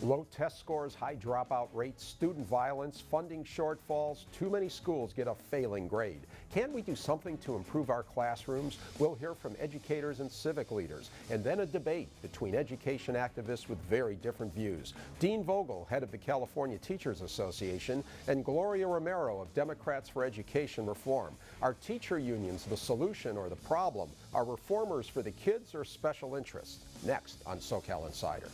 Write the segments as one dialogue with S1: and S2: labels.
S1: Low test scores, high dropout rates, student violence, funding shortfalls, too many schools get a failing grade. Can we do something to improve our classrooms? We'll hear from educators and civic leaders, and then a debate between education activists with very different views. Dean Vogel, head of the California Teachers Association, and Gloria Romero of Democrats for Education Reform. Are teacher unions the solution or the problem? Are reformers for the kids or special interests? Next on SoCal Insider.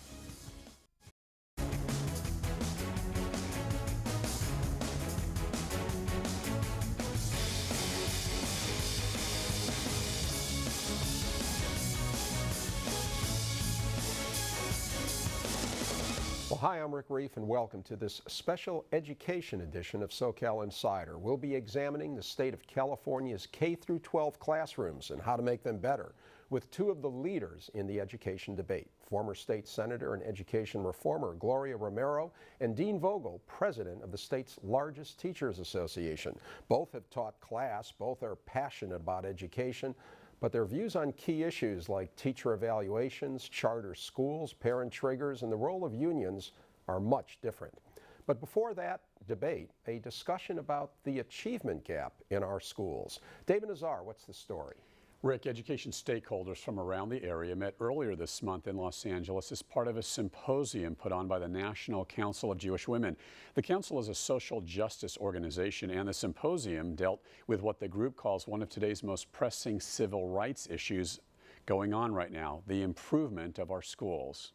S1: Well, hi, I'm Rick Reef, and welcome to this special education edition of SoCal Insider. We'll be examining the state of California's K-12 classrooms and how to make them better with two of the leaders in the education debate, former state senator and education reformer Gloria Romero and Dean Vogel, president of the state's largest teachers association. Both have taught class, both are passionate about education, but their views on key issues like teacher evaluations, charter schools, parent triggers, and the role of unions are much different. But before that debate, a discussion about the achievement gap in our schools. David Nazar, what's the story?
S2: Rick, education stakeholders from around the area met earlier this month in Los Angeles as part of a symposium put on by the National Council of Jewish Women. The council is a social justice organization, and the symposium dealt with what the group calls one of today's most pressing civil rights issues going on right now, the improvement of our schools.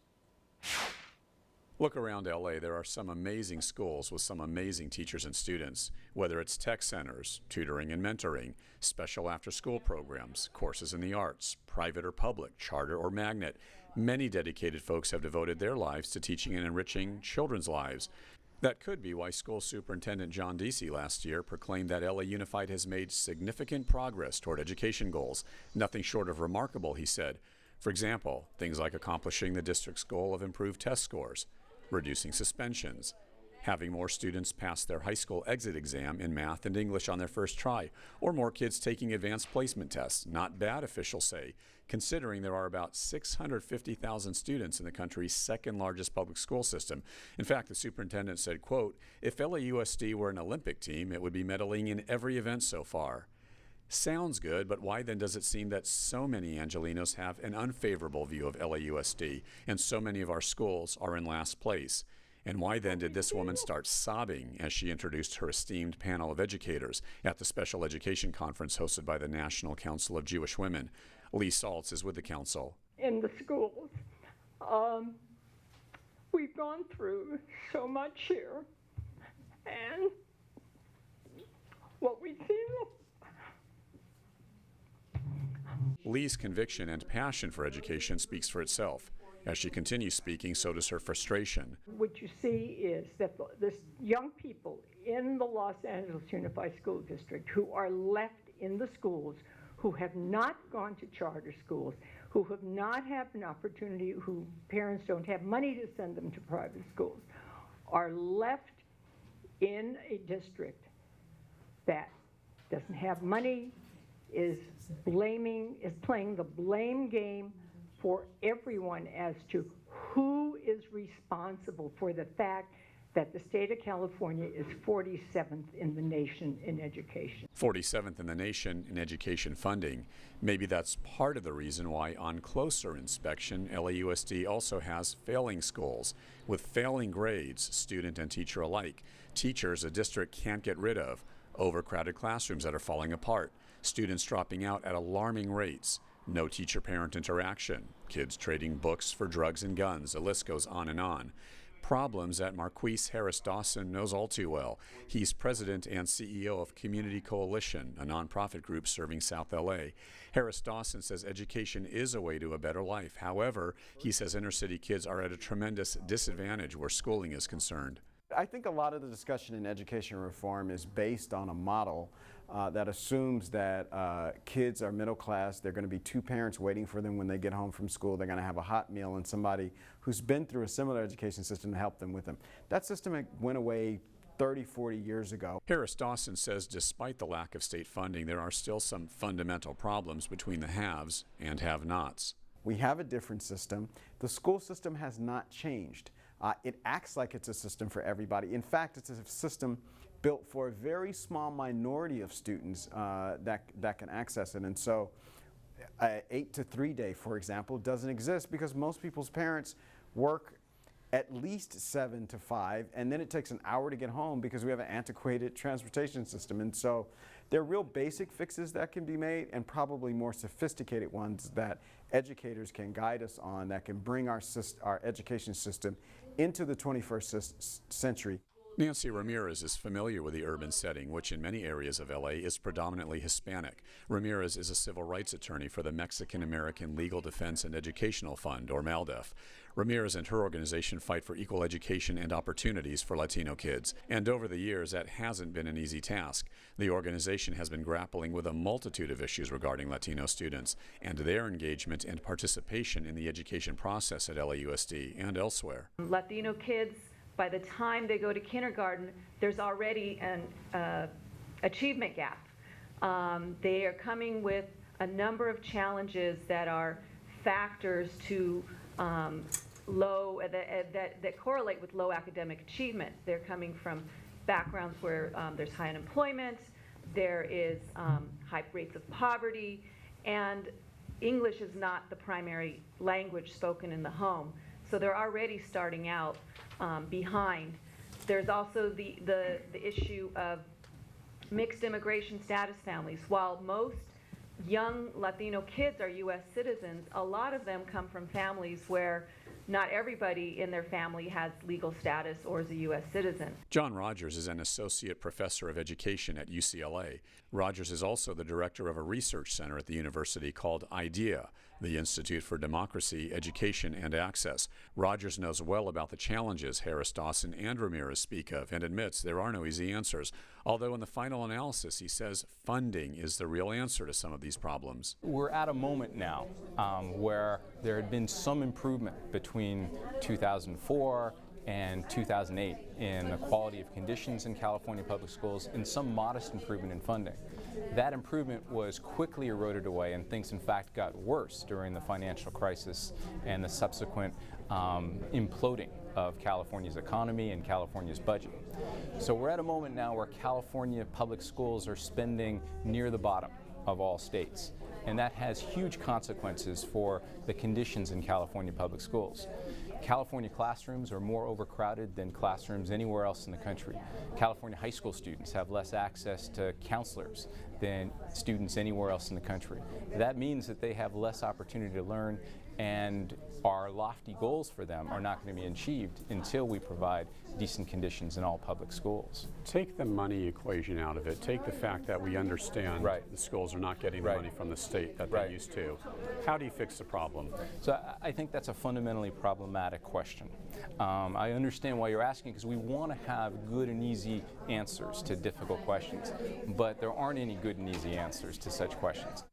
S2: Look around LA, there are some amazing schools with some amazing teachers and students, whether it's tech centers, tutoring and mentoring, special after-school programs, courses in the arts, private or public, charter or magnet. Many dedicated folks have devoted their lives to teaching and enriching children's lives. That could be why School Superintendent John Deasy last year proclaimed that LA Unified has made significant progress toward education goals. Nothing short of remarkable, he said. For example, things like accomplishing the district's goal of improved test scores, reducing suspensions, having more students pass their high school exit exam in math and English on their first try, or more kids taking advanced placement tests. Not bad, officials say, considering there are about 650,000 students in the country's second largest public school system. In fact, the superintendent said, quote, "If LAUSD were an Olympic team, it would be medaling in every event so far." Sounds good, but why then does it seem that so many Angelenos have an unfavorable view of LAUSD and so many of our schools are in last place? And why then did this woman start sobbing as she introduced her esteemed panel of educators at the special education conference hosted by the National Council of Jewish Women? Lee Saltz is with the council.
S3: In the schools, we've gone through so much here, and what we see.
S2: Lee's conviction and passion for education speaks for itself. As she continues speaking, so does her frustration.
S3: What you see is that the young people in the Los Angeles Unified School District who are left in the schools, who have not gone to charter schools, who have not had an opportunity, who parents don't have money to send them to private schools, are left in a district that doesn't have money, is playing the blame game for everyone as to who is responsible for the fact that the state of California is 47th in the nation in education.
S2: 47th in the nation in education funding. Maybe that's part of the reason why on closer inspection, LAUSD also has failing schools with failing grades, student and teacher alike. Teachers a district can't get rid of, overcrowded classrooms that are falling apart, students dropping out at alarming rates, no teacher-parent interaction, kids trading books for drugs and guns, the list goes on and on. Problems that Marquise Harris Dawson knows all too well. He's president and CEO of Community Coalition, a nonprofit group serving South LA. Harris Dawson says education is a way to a better life. However, he says inner city kids are at a tremendous disadvantage where schooling is concerned.
S4: I think a lot of the discussion in education reform is based on a model that assumes that kids are middle class. They're going to be two parents waiting for them when they get home from school. They're going to have a hot meal and somebody who's been through a similar education system to help them with them. That system went away 30, 40 years ago.
S2: Harris Dawson says despite the lack of state funding, there are still some fundamental problems between the haves and have-nots.
S4: We have a different system. The school system has not changed. It acts like it's a system for everybody. In fact, it's a system built for a very small minority of students that can access it. And so 8 to 3 day, for example, doesn't exist because most people's parents work at least 7 to 5, and then it takes an hour to get home because we have an antiquated transportation system. And so there are real basic fixes that can be made, and probably more sophisticated ones that educators can guide us on, that can bring our education system into the 21st century.
S2: Nancy Ramirez is familiar with the urban setting, which in many areas of LA is predominantly Hispanic. Ramirez is a civil rights attorney for the Mexican American Legal Defense and Educational Fund, or MALDEF. Ramirez and her organization fight for equal education and opportunities for Latino kids. And over the years, that hasn't been an easy task. The organization has been grappling with a multitude of issues regarding Latino students and their engagement and participation in the education process at LAUSD and elsewhere.
S5: Latino kids, by the time they go to kindergarten, there's already an achievement gap. They are coming with a number of challenges that are factors to that correlate with low academic achievement. They're coming from backgrounds where there's high unemployment, there is high rates of poverty, and English is not the primary language spoken in the home. So they're already starting out behind. There's also the issue of mixed immigration status families. While most young Latino kids are U.S. citizens, a lot of them come from families where not everybody in their family has legal status or is a U.S. citizen.
S2: John Rogers is an associate professor of education at UCLA. Rogers is also the director of a research center at the university called IDEA, the Institute for Democracy, Education, and Access. Rogers knows well about the challenges Harris Dawson and Ramirez speak of and admits there are no easy answers. Although in the final analysis, he says funding is the real answer to some of these problems.
S6: We're at a moment now where there had been some improvement between 2004 and 2008 in the quality of conditions in California public schools and some modest improvement in funding. That improvement was quickly eroded away, and things in fact got worse during the financial crisis and the subsequent imploding of California's economy and California's budget. So we're at a moment now where California public schools are spending near the bottom of all states, and that has huge consequences for the conditions in California public schools. California classrooms are more overcrowded than classrooms anywhere else in the country. California high school students have less access to counselors than students anywhere else in the country. That means that they have less opportunity to learn, and our lofty goals for them are not going to be achieved until we provide decent conditions in all public schools.
S2: Take the money equation out of it. Take the fact that we understand the schools are not getting the money from the state that they used to. How do you fix the problem?
S6: So I think that's a fundamentally problematic question. I understand why you're asking, because we want to have good and easy answers to difficult questions, but there aren't any good and easy answers to such questions.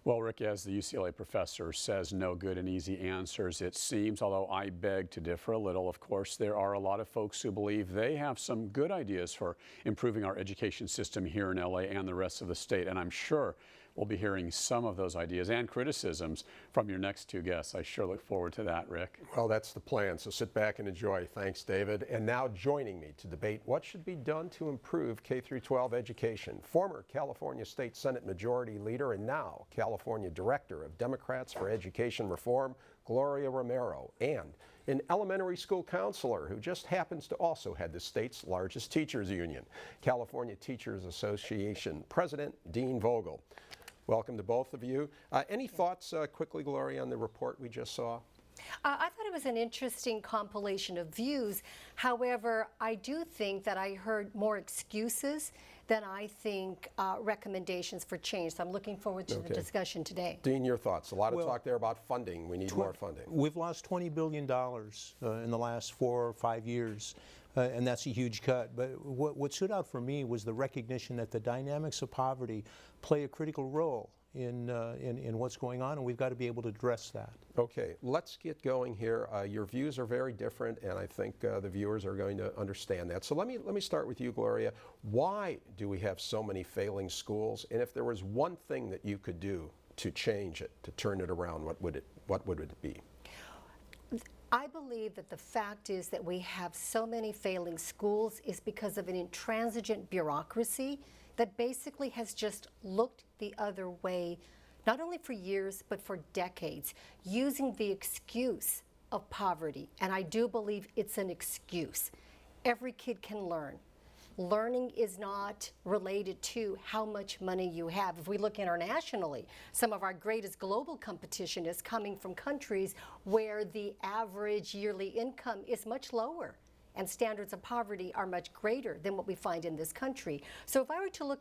S2: Well, Rick, as the UCLA professor says, no good and easy answers, it seems, although I beg to differ a little. Of course, there are a lot of folks who believe they have some good ideas for improving our education system here in LA and the rest of the state, and I'm sure we'll be hearing some of those ideas and criticisms from your next two guests. I sure look forward to that, Rick.
S1: Well, that's the plan, so sit back and enjoy. Thanks, David. And now joining me to debate what should be done to improve K-12 education, former California State Senate Majority Leader and now California Director of Democrats for Education Reform, Gloria Romero, and an elementary school counselor who just happens to also head the state's largest teachers union, California Teachers Association President Dean Vogel. Welcome to both of you. Any thoughts quickly, Gloria, on the report we just saw?
S7: I thought it was an interesting compilation of views. However, I do think that I heard more excuses than I think recommendations for change. So I'm looking forward to the discussion today.
S1: Dean, your thoughts. A lot of talk there about funding. We need more funding.
S8: We've lost $20 billion in the last 4 or 5 years. And that's a huge cut. But what stood out for me was the recognition that the dynamics of poverty play a critical role in what's going on, and we've got to be able to address that.
S1: Okay, let's get going here. Your views are very different, and I think the viewers are going to understand that. So let me start with you, Gloria. Why do we have so many failing schools? And if there was one thing that you could do to change it, to turn it around, what would it be?
S7: I believe that the fact is that we have so many failing schools is because of an intransigent bureaucracy that basically has just looked the other way, not only for years, but for decades, using the excuse of poverty. And I do believe it's an excuse. Every kid can learn. Learning is not related to how much money you have. If we look internationally, some of our greatest global competition is coming from countries where the average yearly income is much lower and standards of poverty are much greater than what we find in this country. So if I were to look